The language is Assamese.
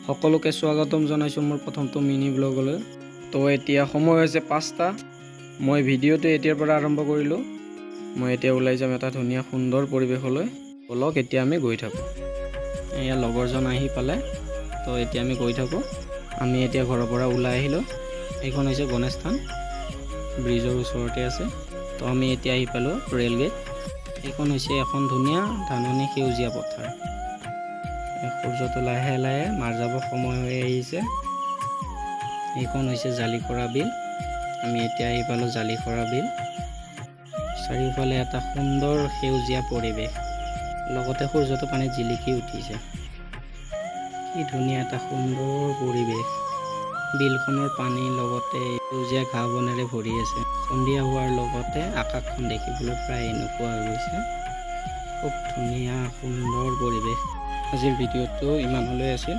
সকলোকে স্বাগতম জনাইছোঁ মোৰ প্ৰথমটো মিনি ব্লগলৈ। তো এতিয়া সময় হৈছে 5টা। মই ভিডিঅ'টো এতিয়াৰ পৰা আৰম্ভ কৰিলোঁ। মই এতিয়া ওলাই যাম এটা ধুনীয়া সুন্দৰ পৰিৱেশলৈ। বলক এতিয়া আমি গৈ থাকোঁ। এয়া লগৰজন আহি পালে, তো এতিয়া আমি গৈ থাকোঁ। আমি এতিয়া ঘৰৰ পৰা ওলাই আহিলোঁ। এইখন হৈছে গণেশ থান, ব্ৰিজৰ ওচৰতে আছে। তো আমি এতিয়া আহি পালোঁ ৰেল গেট। এইখন হৈছে এখন ধুনীয়া ধাননি সেউজীয়া পথাৰ। সূৰ্যটো লাহে লাহে মাৰ যাব সময় হৈ আহিছে। এইখন হৈছে জালিখৰা বিল। আমি এতিয়া আহি পালোঁ জালিখৰা বিল। চাৰিওফালে এটা সুন্দৰ সেউজীয়া পৰিৱেশ, লগতে সূৰ্যটো পানীত জিলিকি উঠিছে। কি ধুনীয়া এটা সুন্দৰ পৰিৱেশ। বিলখনৰ পানীৰ লগতে সেউজীয়া ঘাঁহ বনেৰে ভৰি আছে। সন্ধিয়া হোৱাৰ লগতে আকাশখন দেখিবলৈ প্ৰায় এনেকুৱা হৈ গৈছে। খুব ধুনীয়া সুন্দৰ পৰিৱেশ। আজিৰ ভিডিঅ'টো ইমানলৈ আছিল।